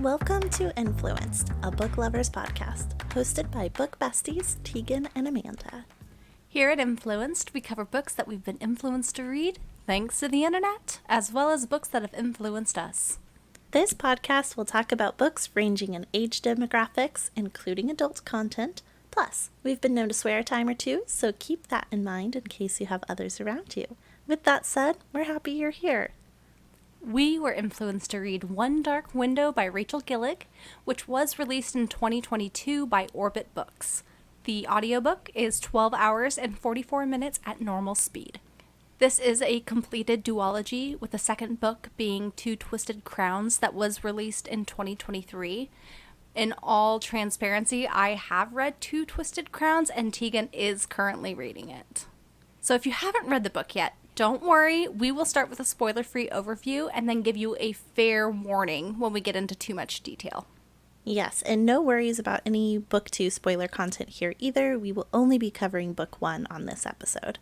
Welcome to Influenced, a book lovers podcast, hosted by book besties Tegan and Amanda. Here at Influenced, we cover books that we've been influenced to read, thanks to the internet, as well as books that have influenced us. This podcast will talk about books ranging in age demographics, including adult content. Plus, we've been known to swear a time or two, so keep that in mind in case you have others around you. With that said, we're happy you're here. We were influenced to read One Dark Window by Rachel Gillig, which was released in 2022 by Orbit Books. The audiobook is 12 hours and 44 minutes at normal speed. This is a completed duology, with the second book being Two Twisted Crowns that was released in 2023. In all transparency, I have read Two Twisted Crowns, and Tegan is currently reading it. So if you haven't read the book yet, don't worry, we will start with a spoiler-free overview and then give you a fair warning when we get into too much detail. Yes, and no worries about any Book 2 spoiler content here either. We will only be covering Book 1 on this episode.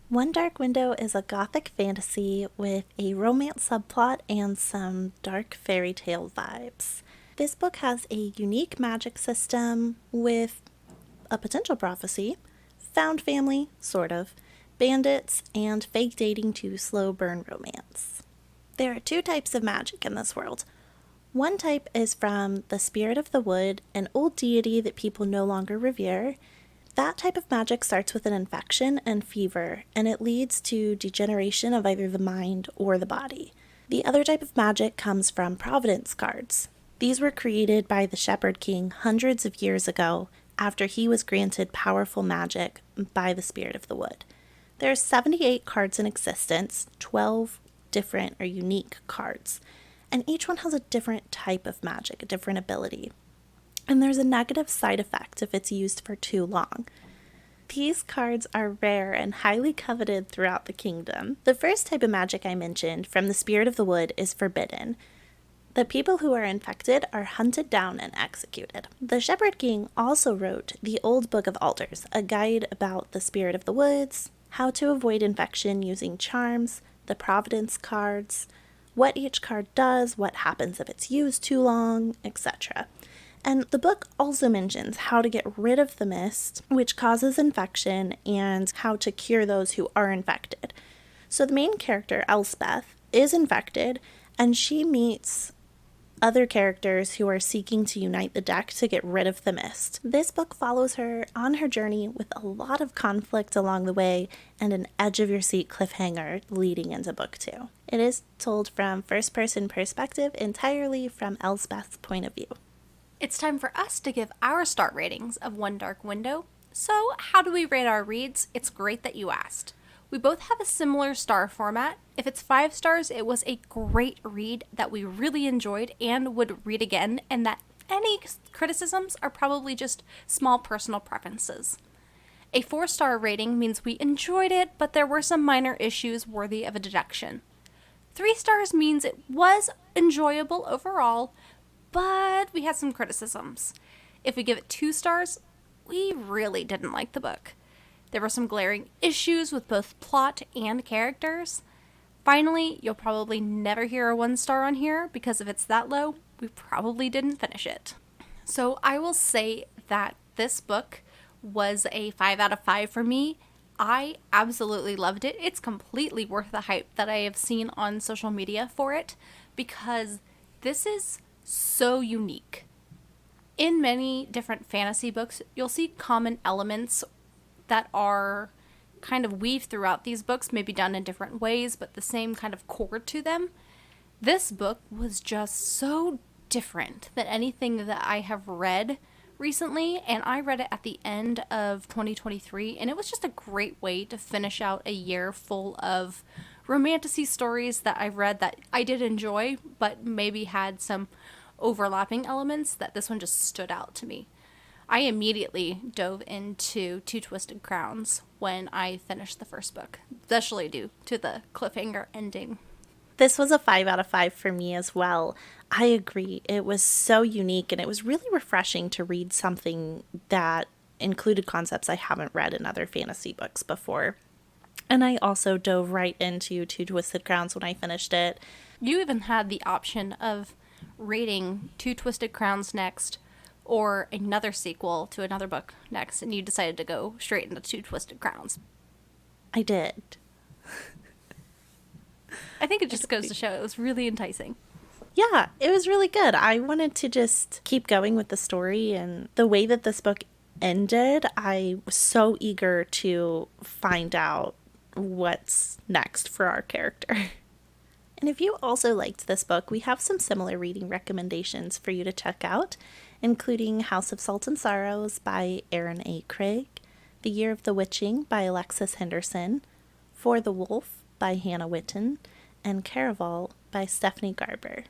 One Dark Window is a gothic fantasy with a romance subplot and some dark fairy tale vibes. This book has a unique magic system with a potential prophecy, found family, sort of, bandits, and fake dating to slow burn romance. There are two types of magic in this world. One type is from the spirit of the wood, an old deity that people no longer revere. That type of magic starts with an infection and fever, and it leads to degeneration of either the mind or the body. The other type of magic comes from providence cards. These were created by the Shepherd King hundreds of years ago after he was granted powerful magic by the spirit of the wood. There are 78 cards in existence, 12 different or unique cards, and each one has a different type of magic, a different ability. And there's a negative side effect if it's used for too long. These cards are rare and highly coveted throughout the kingdom. The first type of magic I mentioned, from the spirit of the wood, is forbidden. The people who are infected are hunted down and executed. The Shepherd King also wrote the Old Book of Altars, a guide about the spirit of the woods, how to avoid infection using charms, the providence cards, what each card does, what happens if it's used too long, etc. And the book also mentions how to get rid of the mist, which causes infection, and how to cure those who are infected. So the main character, Elspeth, is infected, and she meets other characters who are seeking to unite the deck to get rid of the mist. This book follows her on her journey with a lot of conflict along the way and an edge-of-your-seat cliffhanger leading into Book 2. It is told from first-person perspective, entirely from Elspeth's point of view. It's time for us to give our star ratings of One Dark Window. So, how do we rate our reads? It's great that you asked. We both have a similar star format. If it's 5 stars, it was a great read that we really enjoyed and would read again, and that any criticisms are probably just small personal preferences. A 4-star rating means we enjoyed it, but there were some minor issues worthy of a deduction. 3 stars means it was enjoyable overall, but we had some criticisms. If we give it 2 stars, we really didn't like the book. There were some glaring issues with both plot and characters. Finally, you'll probably never hear a 1 star on here, because if it's that low, we probably didn't finish it. So I will say that this book was a 5 out of 5 for me. I absolutely loved it. It's completely worth the hype that I have seen on social media for it, because this is so unique. In many different fantasy books, you'll see common elements that are kind of weaved throughout these books, maybe done in different ways, but the same kind of core to them. This book was just so different than anything that I have read recently, and I read it at the end of 2023, and it was just a great way to finish out a year full of romantasy stories that I've read that I did enjoy, but maybe had some overlapping elements that this one just stood out to me. I immediately dove into Two Twisted Crowns when I finished the first book, especially due to the cliffhanger ending. This was a 5 out of 5 for me as well. I agree. It was so unique, and it was really refreshing to read something that included concepts I haven't read in other fantasy books before. And I also dove right into Two Twisted Crowns when I finished it. You even had the option of rating Two Twisted Crowns next or another sequel to another book next, and you decided to go straight into Two Twisted Crowns. I did. I think it just goes to show it was really enticing. Yeah, it was really good. I wanted to just keep going with the story, and the way that this book ended, I was so eager to find out what's next for our character. And if you also liked this book, we have some similar reading recommendations for you to check out, including House of Salt and Sorrows by Aaron A. Craig, The Year of the Witching by Alexis Henderson, For the Wolf by Hannah Witten, and Caraval by Stephanie Garber.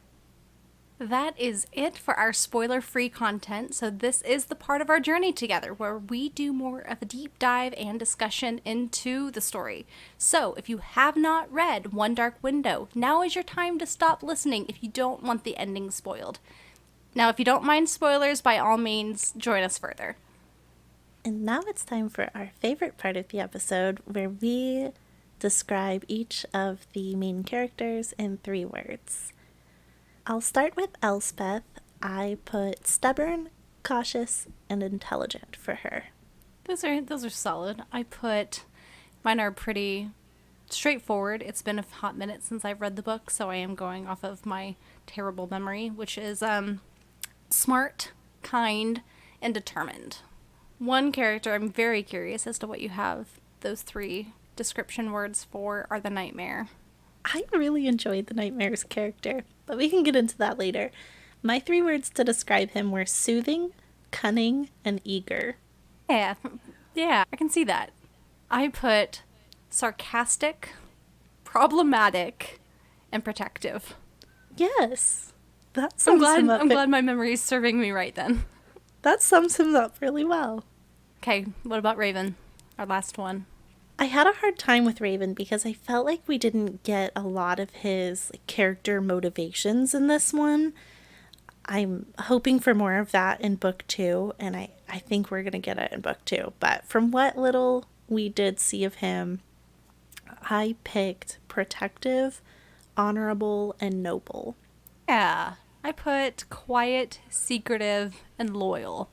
That is it for our spoiler-free content, so this is the part of our journey together where we do more of a deep dive and discussion into the story. So, if you have not read One Dark Window, now is your time to stop listening if you don't want the ending spoiled. Now, if you don't mind spoilers, by all means, join us further. And now it's time for our favorite part of the episode, where we describe each of the main characters in 3 words. I'll start with Elspeth. I put stubborn, cautious, and intelligent for her. Those are solid. Mine are pretty straightforward. It's been a hot minute since I've read the book, so I am going off of my terrible memory, which is smart, kind, and determined. One character I'm very curious as to what you have those 3 description words for are the Nightmare. I really enjoyed the Nightmare's character, but we can get into that later. My 3 words to describe him were soothing, cunning, and eager. Yeah, I can see that. I put sarcastic, problematic, and protective. Yes. That I'm sums him up. glad my memory is serving me right then. That sums him up really well. Okay, what about Raven? Our last one. I had a hard time with Raven because I felt like we didn't get a lot of his character motivations in this one. I'm hoping for more of that in book 2, and I think we're going to get it in book 2. But from what little we did see of him, I picked protective, honorable, and noble. Yeah, I put quiet, secretive, and loyal.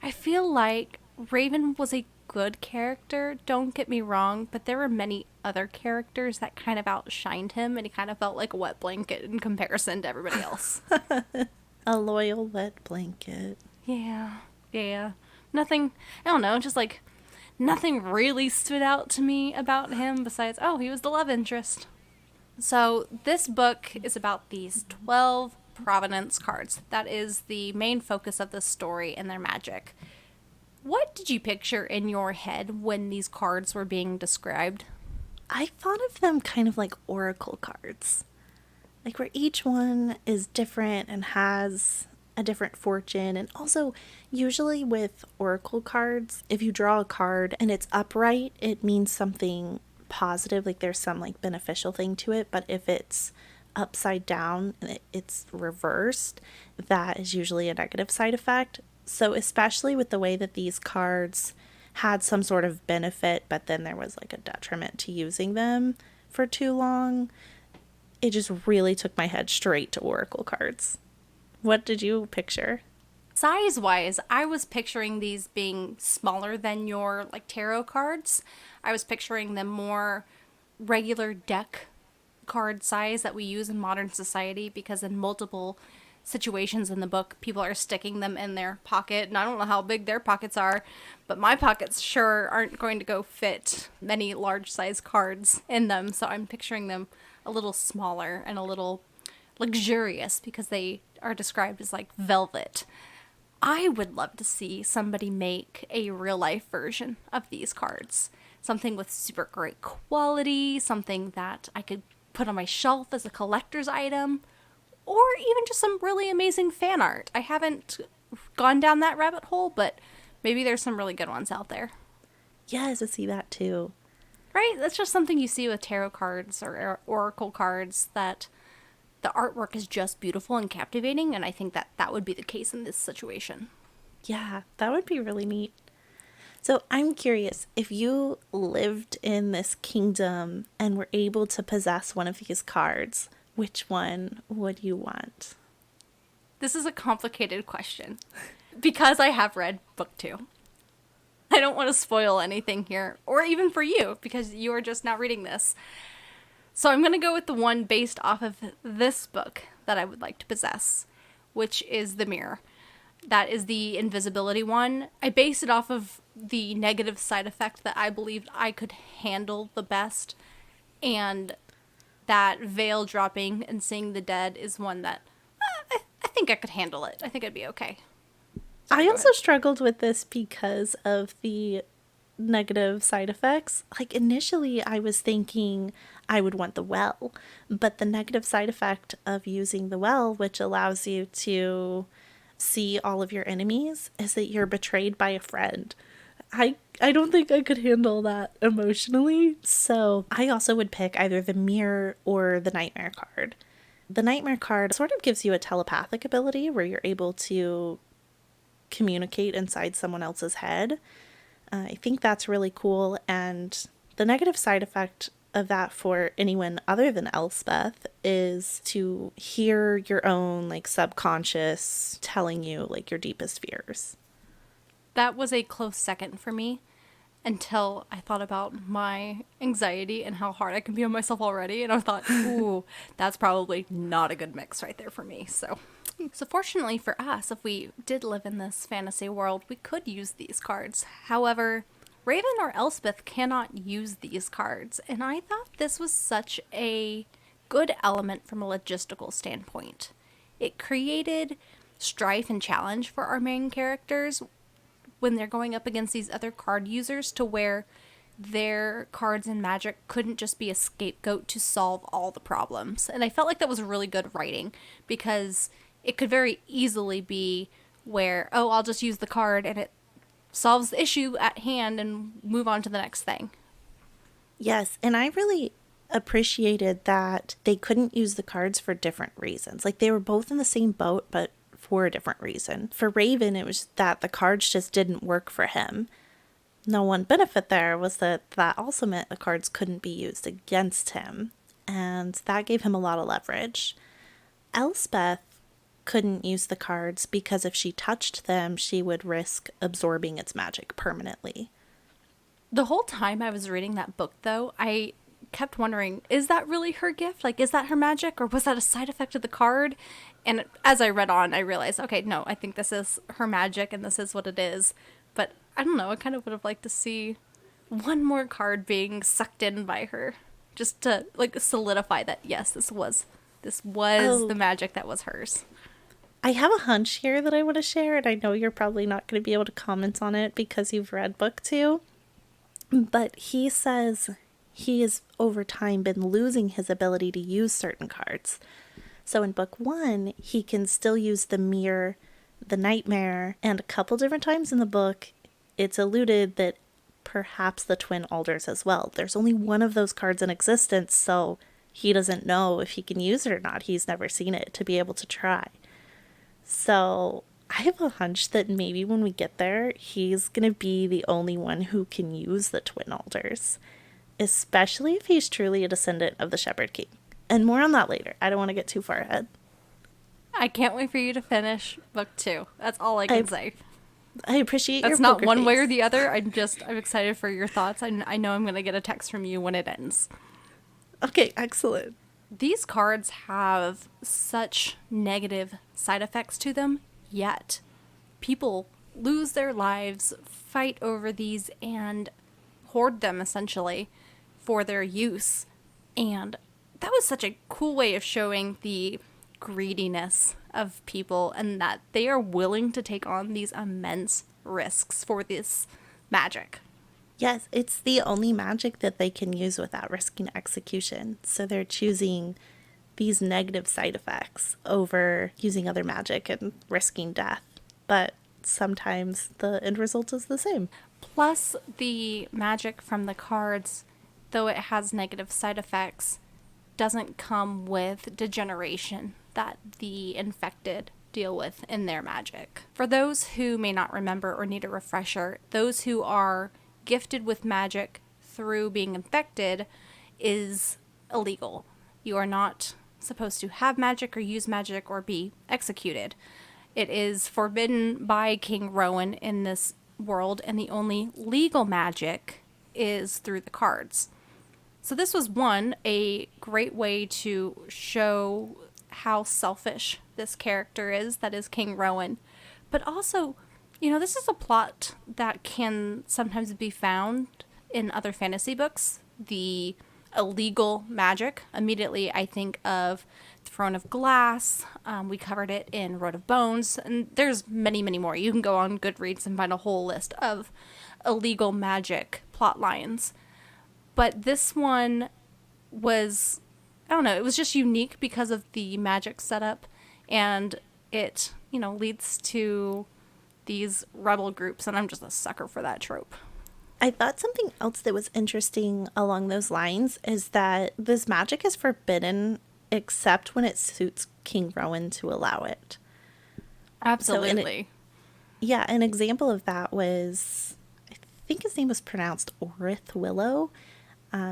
I feel like Raven was a good character, don't get me wrong, but there were many other characters that kind of outshined him, and he kind of felt like a wet blanket in comparison to everybody else. A loyal wet blanket. Yeah. Nothing, I don't know, just like nothing really stood out to me about him besides, oh, he was the love interest. So this book is about these 12 Providence cards. That is the main focus of the story and their magic. What did you picture in your head when these cards were being described? I thought of them kind of like oracle cards. Like where each one is different and has a different fortune. And also, usually with oracle cards, if you draw a card and it's upright, it means something positive. Like there's some like beneficial thing to it. But if it's upside down and it's reversed, that is usually a negative side effect. So especially with the way that these cards had some sort of benefit, but then there was like a detriment to using them for too long, it just really took my head straight to oracle cards. What did you picture? Size-wise, I was picturing these being smaller than your like tarot cards. I was picturing them more regular deck card size that we use in modern society, because in multiple situations in the book, people are sticking them in their pocket, and I don't know how big their pockets are, but my pockets sure aren't going to go fit many large size cards in them, so I'm picturing them a little smaller and a little luxurious because they are described as like velvet. I would love to see somebody make a real life version of these cards. Something with super great quality, something that I could put on my shelf as a collector's item, or even just some really amazing fan art. I haven't gone down that rabbit hole, but maybe there's some really good ones out there. Yes, I see that too. Right? That's just something you see with tarot cards or oracle cards, that the artwork is just beautiful and captivating, and I think that that would be the case in this situation. Yeah, that would be really neat. So I'm curious, if you lived in this kingdom and were able to possess one of these cards, which one would you want? This is a complicated question because I have read book 2. I don't want to spoil anything here, or even for you, because you are just now reading this. So I'm going to go with the one based off of this book that I would like to possess, which is The Mirror. That is the invisibility one. I based it off of the negative side effect that I believed I could handle the best, and that veil dropping and seeing the dead is one that I think I could handle it. I think I'd be okay. I also struggled with this because of the negative side effects. Like, initially, I was thinking I would want the well, but the negative side effect of using the well, which allows you to see all of your enemies, is that you're betrayed by a friend. I don't think I could handle that emotionally. So I also would pick either the mirror or the nightmare card. The nightmare card sort of gives you a telepathic ability where you're able to communicate inside someone else's head. I think that's really cool. And the negative side effect of that for anyone other than Elspeth is to hear your own like subconscious telling you like your deepest fears. That was a close second for me until I thought about my anxiety and how hard I can be on myself already. And I thought, ooh, that's probably not a good mix right there for me. So fortunately for us, if we did live in this fantasy world, we could use these cards. However, Raven or Elspeth cannot use these cards. And I thought this was such a good element from a logistical standpoint. It created strife and challenge for our main characters when they're going up against these other card users, to where their cards in Magic couldn't just be a scapegoat to solve all the problems. And I felt like that was really good writing, because it could very easily be where, oh, I'll just use the card and it solves the issue at hand and move on to the next thing. Yes, and I really appreciated that they couldn't use the cards for different reasons. Like, they were both in the same boat, but for a different reason. For Raven, it was that the cards just didn't work for him. No one benefit there was that also meant the cards couldn't be used against him, and that gave him a lot of leverage. Elspeth couldn't use the cards because if she touched them, she would risk absorbing its magic permanently. The whole time I was reading that book, though, I kept wondering, is that really her gift? Like, is that her magic, or was that a side effect of the card? And as I read on, I realized, okay, no, I think this is her magic and this is what it is. But I don't know, I kind of would have liked to see one more card being sucked in by her, just to like solidify that, yes, this was the magic that was hers. I have a hunch here that I want to share, and I know you're probably not going to be able to comment on it because you've read book 2. But he says he has over time been losing his ability to use certain cards. So in book 1, he can still use the mirror, the nightmare, and a couple different times in the book, it's alluded that perhaps the twin alders as well. There's only one of those cards in existence, so he doesn't know if he can use it or not. He's never seen it to be able to try. So I have a hunch that maybe when we get there, he's going to be the only one who can use the twin alders, especially if he's truly a descendant of the Shepherd King. And more on that later. I don't want to get too far ahead. I can't wait for you to finish book 2. That's all I can say. I appreciate your That's not one face. way or the other. I'm excited for your thoughts. I know I'm going to get a text from you when it ends. Okay, excellent. These cards have such negative side effects to them, yet people lose their lives, fight over these, and hoard them essentially for their use. And that was such a cool way of showing the greediness of people, and that they are willing to take on these immense risks for this magic. Yes, it's the only magic that they can use without risking execution. So they're choosing these negative side effects over using other magic and risking death. But sometimes the end result is the same. Plus, the magic from the cards, though it has negative side effects, doesn't come with degeneration that the infected deal with in their magic. For those who may not remember or need a refresher, those who are gifted with magic through being infected is illegal. You are not supposed to have magic or use magic or be executed. It is forbidden by King Rowan in this world, and the only legal magic is through the cards. So this was a great way to show how selfish this character is, that is King Rowan. But also, this is a plot that can sometimes be found in other fantasy books. The illegal magic. Immediately, I think of Throne of Glass. We covered it in Road of Bones, and there's many, many more. You can go on Goodreads and find a whole list of illegal magic plot lines. But this one was, I don't know, it was just unique because of the magic setup, and it, leads to these rebel groups, and I'm just a sucker for that trope. I thought something else that was interesting along those lines is that this magic is forbidden except when it suits King Rowan to allow it. Absolutely. So an example of that was, I think his name was pronounced Orith Willow.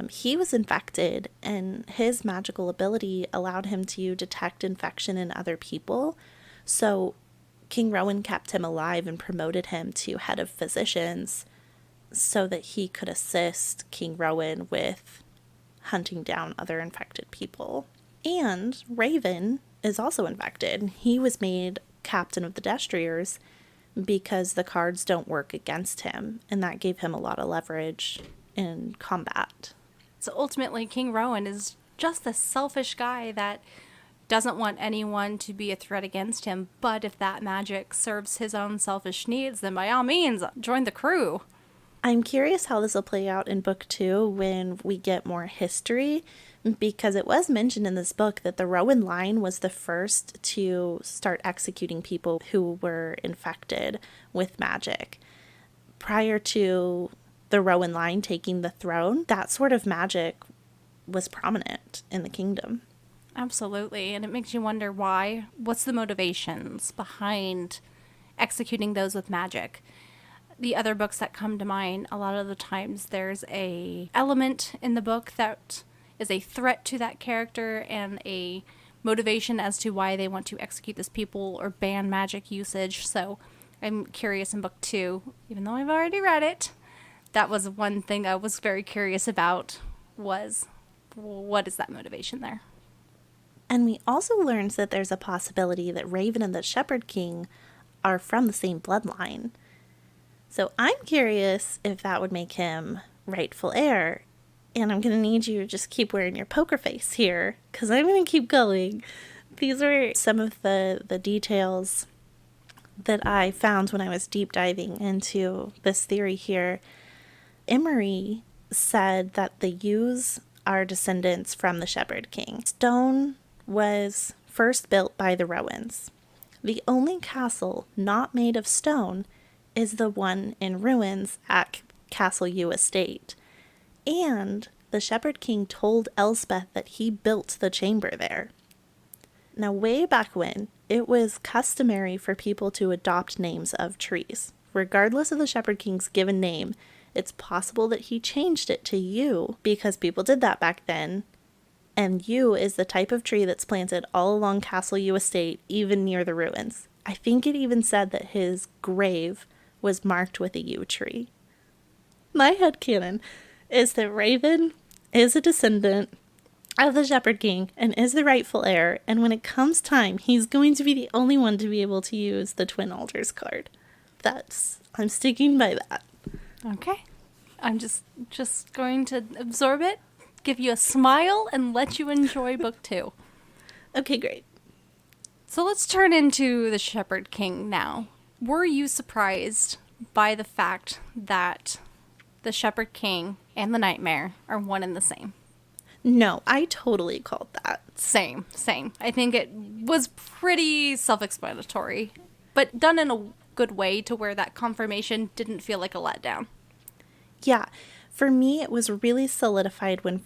He was infected, and his magical ability allowed him to detect infection in other people. So King Rowan kept him alive and promoted him to head of physicians so that he could assist King Rowan with hunting down other infected people. And Raven is also infected. He was made captain of the Destriers because the cards don't work against him, and that gave him a lot of leverage in combat. So ultimately, King Rowan is just a selfish guy that doesn't want anyone to be a threat against him, but if that magic serves his own selfish needs, then by all means, join the crew. I'm curious how this will play out in book 2 when we get more history, because it was mentioned in this book that the Rowan line was the first to start executing people who were infected with magic. Prior to the Rowan line taking the throne, that sort of magic was prominent in the kingdom. Absolutely, and it makes you wonder why. What's the motivations behind executing those with magic? The other books that come to mind, a lot of the times there's a element in the book that is a threat to that character and a motivation as to why they want to execute this people or ban magic usage. So I'm curious in book 2, even though I've already read it, that was one thing I was very curious about, was what is that motivation there? And we also learned that there's a possibility that Raven and the Shepherd King are from the same bloodline. So I'm curious if that would make him rightful heir. And I'm going to need you to just keep wearing your poker face here, because I'm going to keep going. These are some of the details that I found when I was deep diving into this theory here. Emery said that the Yews are descendants from the Shepherd King. Stone was first built by the Rowans. The only castle not made of stone is the one in ruins at Castle Yew Estate. And the Shepherd King told Elspeth that he built the chamber there. Now, way back when, it was customary for people to adopt names of trees. Regardless of the Shepherd King's given name, it's possible that he changed it to yew because people did that back then. And yew is the type of tree that's planted all along Castle Yew Estate, even near the ruins. I think it even said that his grave was marked with a yew tree. My headcanon is that Raven is a descendant of the Shepherd King and is the rightful heir, and when it comes time, he's going to be the only one to be able to use the Twin Altars card. I'm sticking by that. Okay. I'm just going to absorb it, give you a smile, and let you enjoy book 2. Okay, great. So let's turn into the Shepherd King now. Were you surprised by the fact that the Shepherd King and the Nightmare are one and the same? No, I totally called that. Same. I think it was pretty self-explanatory, but done in a good way to where that confirmation didn't feel like a letdown. Yeah, for me, it was really solidified when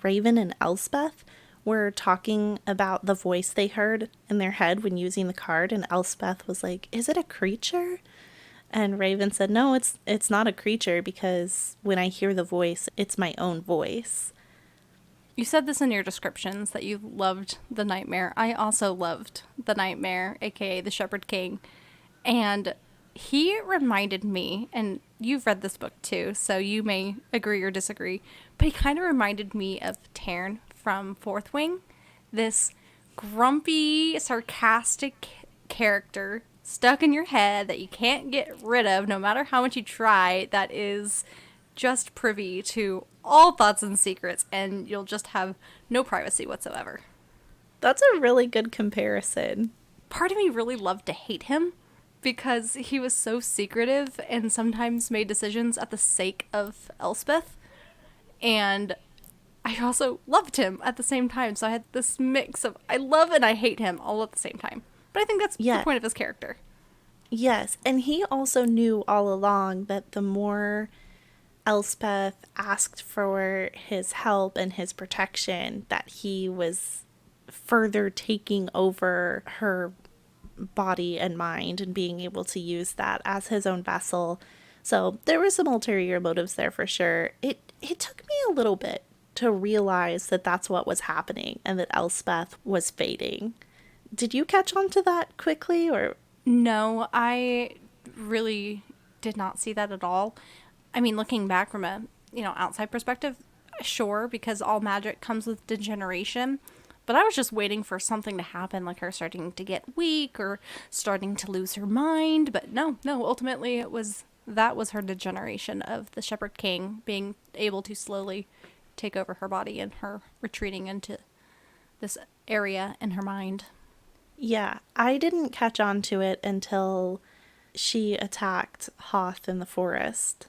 Raven and Elspeth were talking about the voice they heard in their head when using the card, and Elspeth was like, "Is it a creature?" And Raven said, "No, it's not a creature, because when I hear the voice, it's my own voice." You said this in your descriptions that you loved the nightmare. I also loved the nightmare, aka the Shepherd King. And he reminded me, and you've read this book too, so you may agree or disagree, but he kind of reminded me of Tarn from Fourth Wing. This grumpy, sarcastic character stuck in your head that you can't get rid of no matter how much you try, that is just privy to all thoughts and secrets, and you'll just have no privacy whatsoever. That's a really good comparison. Part of me really loved to hate him because he was so secretive and sometimes made decisions at the sake of Elspeth. And I also loved him at the same time. So I had this mix of I love and I hate him all at the same time. But I think that's the point of his character. Yes, and he also knew all along that the more Elspeth asked for his help and his protection, that he was further taking over her body and mind and being able to use that as his own vessel. So there were some ulterior motives there for sure. It took me a little bit to realize that that's what was happening and that Elspeth was fading. Did you catch on to that quickly, or? No, I really did not see that at all. I mean, looking back from a, outside perspective, sure, because all magic comes with degeneration. But I was just waiting for something to happen, like her starting to get weak or starting to lose her mind. But no, ultimately that was her degeneration of the Shepherd King being able to slowly take over her body and her retreating into this area in her mind. Yeah, I didn't catch on to it until she attacked Hoth in the forest.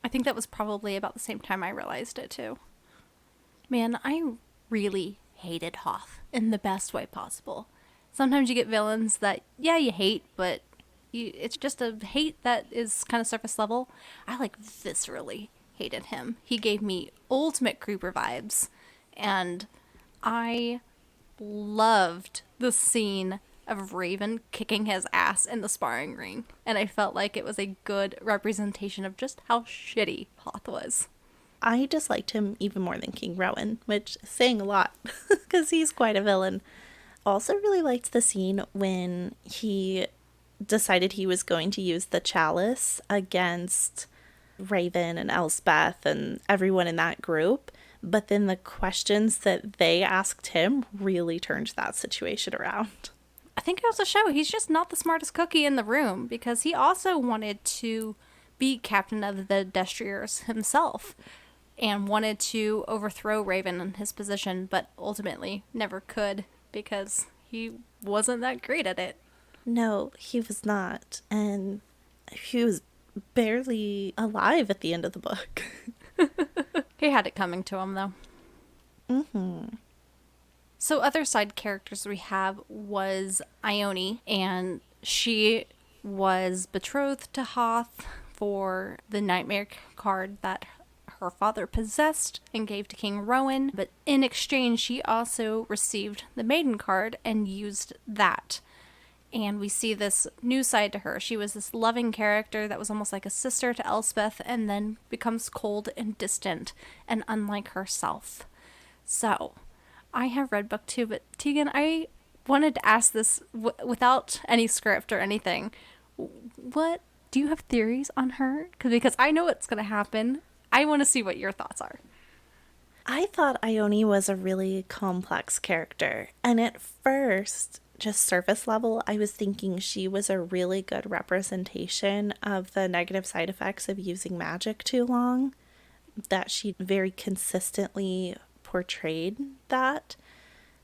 I think that was probably about the same time I realized it too. Man, I really hated Hoth in the best way possible. Sometimes you get villains that, you hate, but it's just a hate that is kind of surface level. I viscerally hated him. He gave me ultimate creeper vibes, and I loved the scene of Raven kicking his ass in the sparring ring, and I felt like it was a good representation of just how shitty Hoth was. I disliked him even more than King Rowan, which is saying a lot because he's quite a villain. Also really liked the scene when he decided he was going to use the chalice against Raven and Elspeth and everyone in that group. But then the questions that they asked him really turned that situation around. I think it was a show. He's just not the smartest cookie in the room, because he also wanted to be captain of the Destriers himself and wanted to overthrow Raven in his position, but ultimately never could because he wasn't that great at it. No, he was not. And he was barely alive at the end of the book. He had it coming to him, though. Mm-hmm. So other side characters we have was Ione, and she was betrothed to Hoth for the Nightmare card that her father possessed and gave to King Rowan, but in exchange she also received the Maiden card and used that. And we see this new side to her. She was this loving character that was almost like a sister to Elspeth, and then becomes cold and distant and unlike herself. So, I have read book 2, but Tegan, I wanted to ask this without any script or anything. What do you have theories on her? Because I know what's going to happen. I want to see what your thoughts are. I thought Ione was a really complex character, and at first, just surface level, I was thinking she was a really good representation of the negative side effects of using magic too long, that she very consistently portrayed that.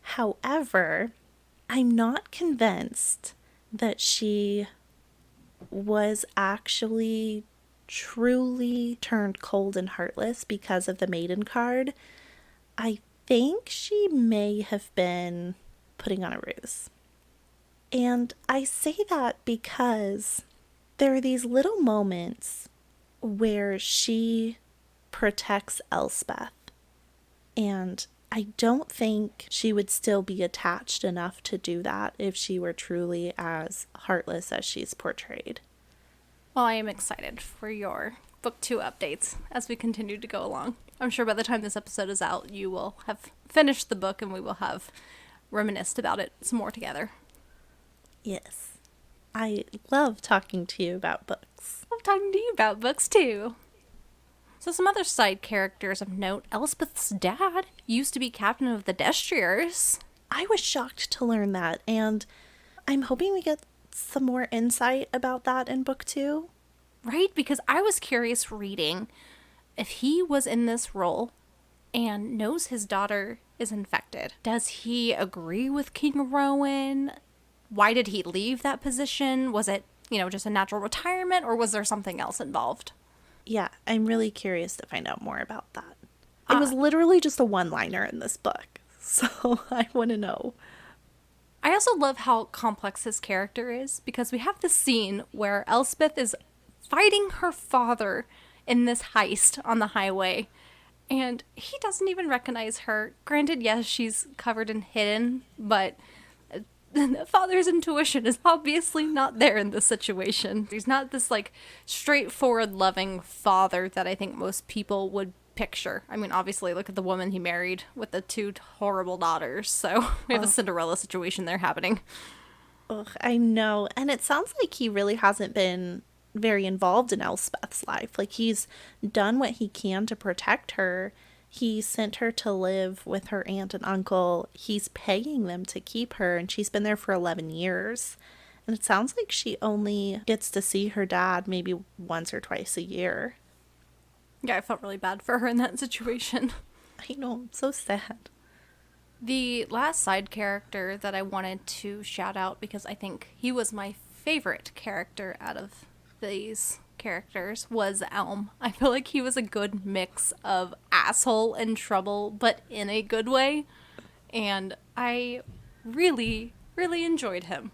However, I'm not convinced that she was actually truly turned cold and heartless because of the Maiden card. I think she may have been putting on a ruse. And I say that because there are these little moments where she protects Elspeth. And I don't think she would still be attached enough to do that if she were truly as heartless as she's portrayed. Well, I am excited for your book 2 updates as we continue to go along. I'm sure by the time this episode is out, you will have finished the book and we will have reminisced about it some more together. Yes. I love talking to you about books. I'm talking to you about books too. So some other side characters of note. Elspeth's dad used to be captain of the Destriers. I was shocked to learn that, and I'm hoping we get some more insight about that in book 2. Right? Because I was curious reading if he was in this role and knows his daughter is infected. Does he agree with King Rowan? Why did he leave that position? Was it, just a natural retirement, or was there something else involved? Yeah, I'm really curious to find out more about that. It was literally just a one-liner in this book, so I want to know. I also love how complex his character is, because we have this scene where Elspeth is fighting her father in this heist on the highway, and he doesn't even recognize her. Granted, yes, she's covered and hidden, but the father's intuition is obviously not there in this situation. He's not this, straightforward, loving father that I think most people would picture. I mean, obviously, look at the woman he married with the 2 horrible daughters, so we have a Cinderella situation there happening. Ugh, I know, and it sounds like he really hasn't been very involved in Elspeth's life. Like, he's done what he can to protect her. He sent her to live with her aunt and uncle. He's paying them to keep her, and she's been there for 11 years. And it sounds like she only gets to see her dad maybe once or twice a year. Yeah, I felt really bad for her in that situation. I know, I'm so sad. The last side character that I wanted to shout out, because I think he was my favorite character out of these characters, was Elm. I feel like he was a good mix of asshole and trouble, but in a good way. And I really, really enjoyed him.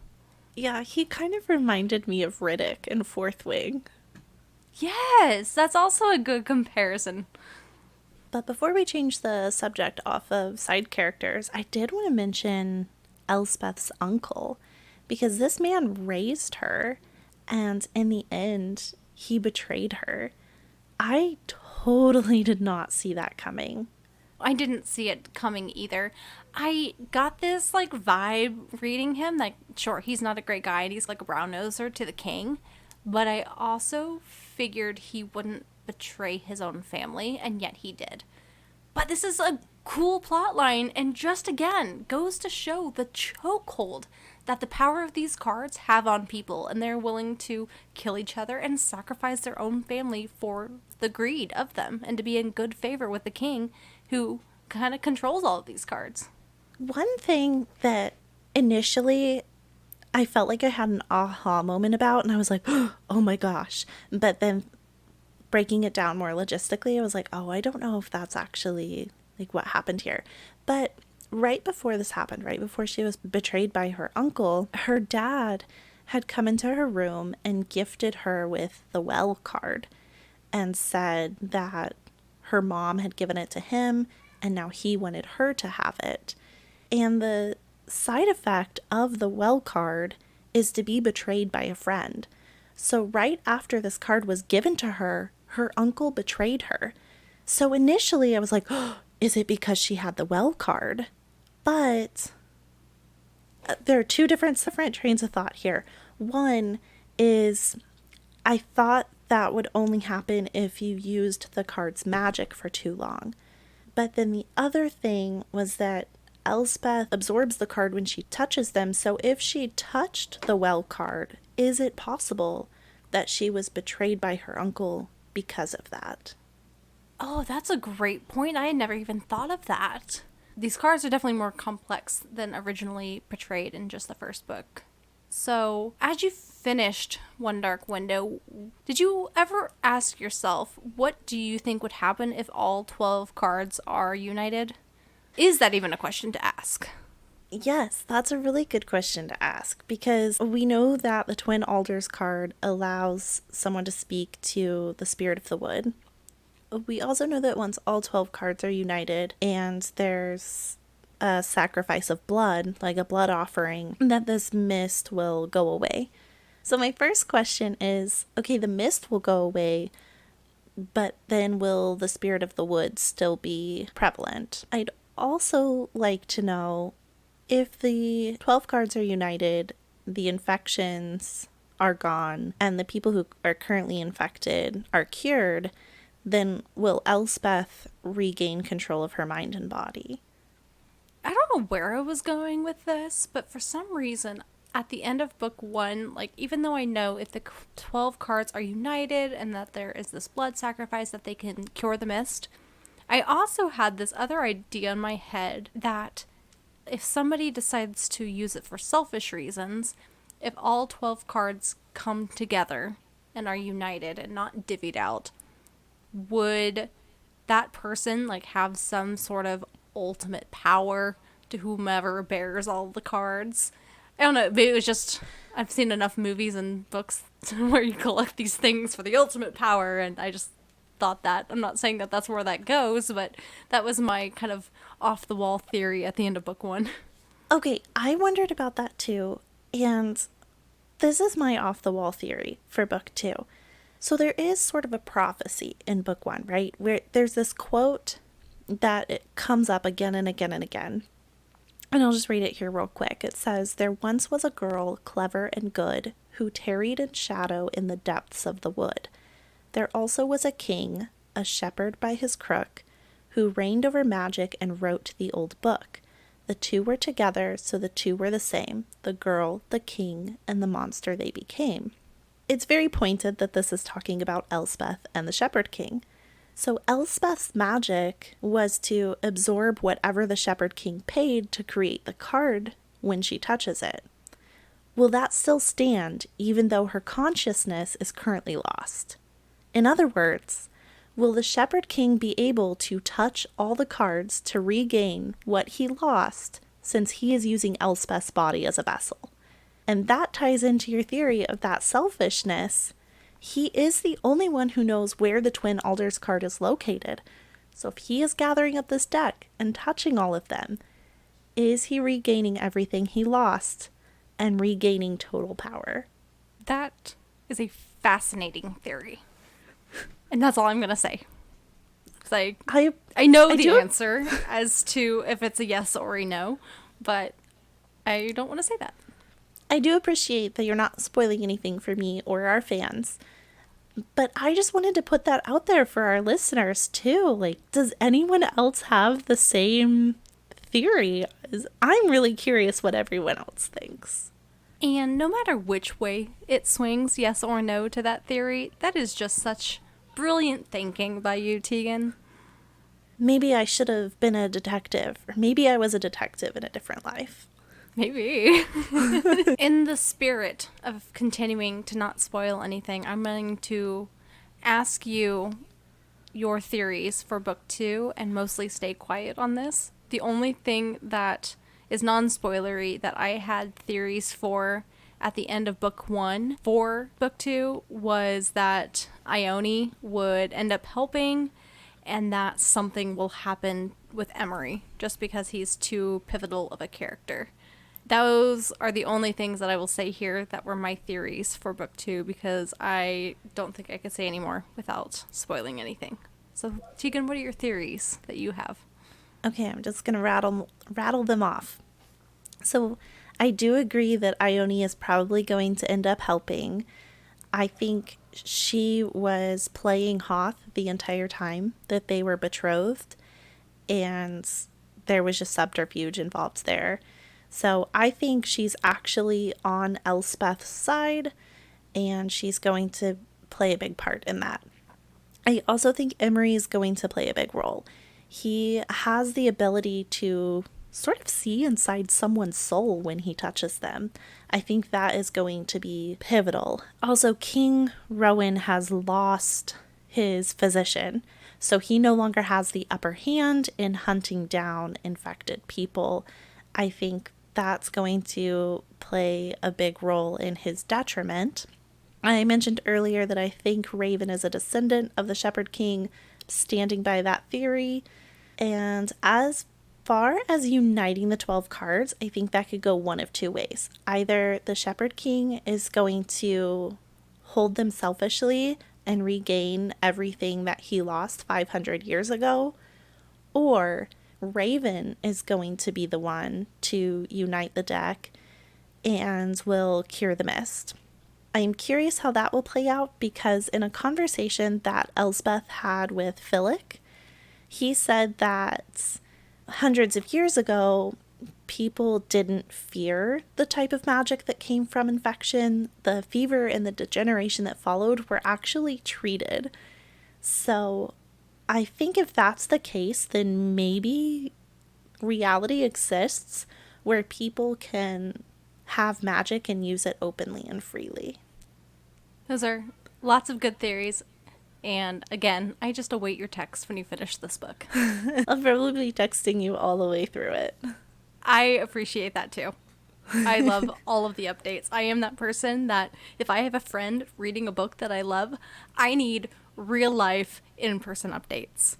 Yeah, he kind of reminded me of Riddick in Fourth Wing. Yes, that's also a good comparison. But before we change the subject off of side characters, I did want to mention Elspeth's uncle, because this man raised her, and in the end, he betrayed her. I totally did not see that coming. I didn't see it coming either. I got this vibe reading him, sure, he's not a great guy and he's like a brown noser to the king, but I also figured he wouldn't betray his own family, and yet he did. But this is a cool plot line, and just again goes to show the chokehold that the power of these cards have on people, and they're willing to kill each other and sacrifice their own family for the greed of them and to be in good favor with the king, who kind of controls all of these cards. One thing that initially I felt like I had an aha moment about, and I was like, oh my gosh. But then breaking it down more logistically, I was like, oh, I don't know if that's actually what happened here. But right before this happened, right before she was betrayed by her uncle, her dad had come into her room and gifted her with the well card and said that her mom had given it to him and now he wanted her to have it. And the side effect of the well card is to be betrayed by a friend. So right after this card was given to her, her uncle betrayed her. So initially I was like, oh, is it because she had the well card? But there are two different trains of thought here. One is I thought that would only happen if you used the card's magic for too long. But then the other thing was that Elspeth absorbs the card when she touches them. So if she touched the well card, is it possible that she was betrayed by her uncle because of that? Oh, that's a great point. I had never even thought of that. These cards are definitely more complex than originally portrayed in just the first book. So, as you finished One Dark Window, did you ever ask yourself, what do you think would happen if all 12 cards are united? Is that even a question to ask? Yes, that's a really good question to ask, because we know that the Twin Alders card allows someone to speak to the spirit of the wood. We also know that once all 12 cards are united and there's a sacrifice of blood, like a blood offering, that this mist will go away. So my first question is, okay, the mist will go away. but then will the spirit of the woods still be prevalent? I'd also like to know if the 12 cards are united, the infections are gone, and the people who are currently infected are cured, then will Elspeth regain control of her mind and body? I don't know where I was going with this, but for some reason, at the end of book 1, like, even though I know if the 12 cards are united and that there is this blood sacrifice that they can cure the mist, I also had this other idea in my head that if somebody decides to use it for selfish reasons, if all 12 cards come together and are united and not divvied out, would that person like have some sort of ultimate power to whomever bears all the cards? I don't know, maybe it was just I've seen enough movies and books where you collect these things for the ultimate power, and I just thought that. I'm not saying that that's where that goes, but that was my kind of off the wall theory at the end of book 1. Okay, I wondered about that too, and this is my off the wall theory for book 2. So there is sort of a prophecy in book 1, right? Where there's this quote that it comes up again and again and again. And I'll just read it here real quick. It says, "There once was a girl, clever and good, who tarried in shadow in the depths of the wood. There also was a king, a shepherd by his crook, who reigned over magic and wrote the old book. The two were together, so the two were the same, the girl, the king, and the monster they became." It's very pointed that this is talking about Elspeth and the Shepherd King. So Elspeth's magic was to absorb whatever the Shepherd King paid to create the card when she touches it. Will that still stand even though her consciousness is currently lost? In other words, will the Shepherd King be able to touch all the cards to regain what he lost since he is using Elspeth's body as a vessel? And that ties into your theory of that selfishness. He is the only one who knows where the Twin Alders card is located. So if he is gathering up this deck and touching all of them, is he regaining everything he lost and regaining total power? That is a fascinating theory. And that's all I'm going to say. It's like, I know the answer as to if it's a yes or a no, but I don't want to say that. I do appreciate that you're not spoiling anything for me or our fans, but I just wanted to put that out there for our listeners too. Like, does anyone else have the same theory? I'm really curious what everyone else thinks. And no matter which way it swings, yes or no to that theory, that is just such brilliant thinking by you, Tegan. Maybe I should have been a detective, or maybe I was a detective in a different life. Maybe. In the spirit of continuing to not spoil anything, I'm going to ask you your theories for book 2 and mostly stay quiet on this. The only thing that is non-spoilery that I had theories for at the end of book 1 for book 2 was that Ione would end up helping and that something will happen with Emery just because he's too pivotal of a character. Those are the only things that I will say here that were my theories for book 2 because I don't think I could say any more without spoiling anything. So, Tegan, what are your theories that you have? Okay, I'm just going to rattle them off. So, I do agree that Ione is probably going to end up helping. I think she was playing Hoth the entire time that they were betrothed, and there was just subterfuge involved there. So I think she's actually on Elspeth's side, and she's going to play a big part in that. I also think Emery is going to play a big role. He has the ability to sort of see inside someone's soul when he touches them. I think that is going to be pivotal. Also, King Rowan has lost his physician, so he no longer has the upper hand in hunting down infected people. I think that's going to play a big role in his detriment. I mentioned earlier that I think Raven is a descendant of the Shepherd King, standing by that theory. And as far as uniting the 12 cards, I think that could go one of two ways. Either the Shepherd King is going to hold them selfishly and regain everything that he lost 500 years ago, or Raven is going to be the one to unite the deck and will cure the mist. I am curious how that will play out, because in a conversation that Elsbeth had with Philip, he said that hundreds of years ago, people didn't fear the type of magic that came from infection. The fever and the degeneration that followed were actually treated. So I think if that's the case, then maybe reality exists where people can have magic and use it openly and freely. Those are lots of good theories. And again, I just await your text when you finish this book. I'll probably be texting you all the way through it. I appreciate that too. I love all of the updates. I am that person that if I have a friend reading a book that I love, I need real life in-person updates.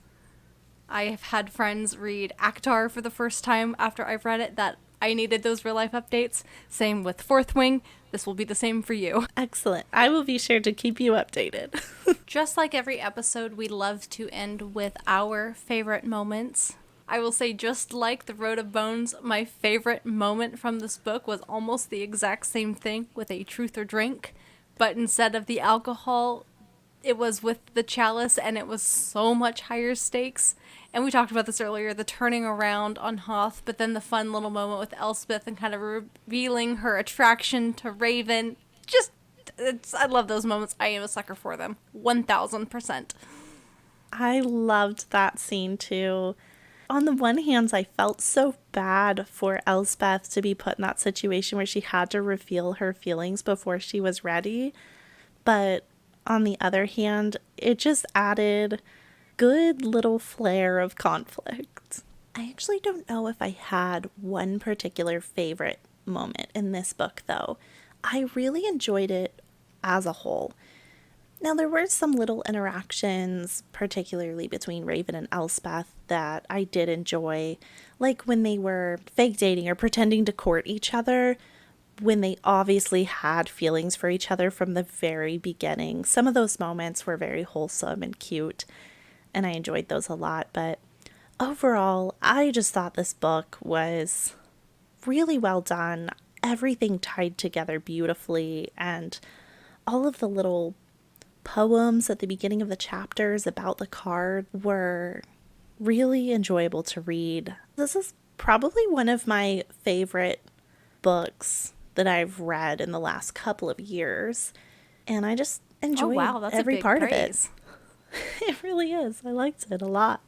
I have had friends read Actar for the first time after I've read it that I needed those real life updates. Same with Fourth Wing. This will be the same for you. Excellent. I will be sure to keep you updated. Just like every episode, we love to end with our favorite moments. I will say, just like The Road of Bones, my favorite moment from this book was almost the exact same thing with a truth or drink. But instead of the alcohol, it was with the chalice, and it was so much higher stakes. And we talked about this earlier, the turning around on Hoth, but then the fun little moment with Elspeth and kind of revealing her attraction to Raven. I love those moments. I am a sucker for them. 1000%. I loved that scene too. On the one hand, I felt so bad for Elspeth to be put in that situation where she had to reveal her feelings before she was ready. But on the other hand, it just added good little flair of conflict. I actually don't know if I had one particular favorite moment in this book, though. I really enjoyed it as a whole. Now, there were some little interactions, particularly between Raven and Elspeth, that I did enjoy, like when they were fake dating or pretending to court each other, when they obviously had feelings for each other from the very beginning. Some of those moments were very wholesome and cute, and I enjoyed those a lot. But overall, I just thought this book was really well done. Everything tied together beautifully, and all of the little poems at the beginning of the chapters about the card were really enjoyable to read. This is probably one of my favorite books that I've read in the last couple of years, and I just enjoyed every part of it. It really is. I liked it a lot.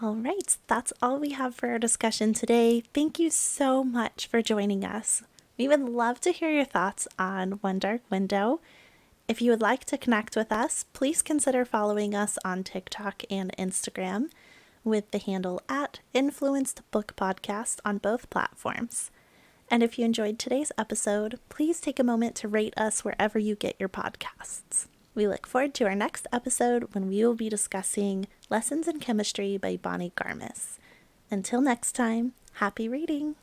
All right, that's all we have for our discussion today. Thank you so much for joining us. We would love to hear your thoughts on One Dark Window. If you would like to connect with us, please consider following us on TikTok and Instagram with the handle @InfluencedBookPodcast on both platforms. And if you enjoyed today's episode, please take a moment to rate us wherever you get your podcasts. We look forward to our next episode when we will be discussing Lessons in Chemistry by Bonnie Garmis. Until next time, happy reading!